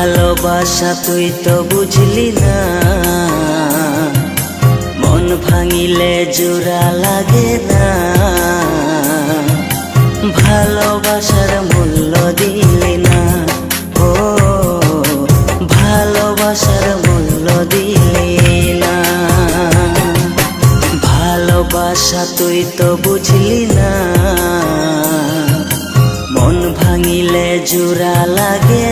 ভালোবাসা তুই তো বুঝলি না, মন ভাঙিলে জোড়া লাগে না। ভালোবাসার মূল্য দিলি না, ও ভালোবাসার মূল্য দিলি না। ভালোবাসা তুই তো বুঝলি না, মন ভাঙিলে জোড়া লাগে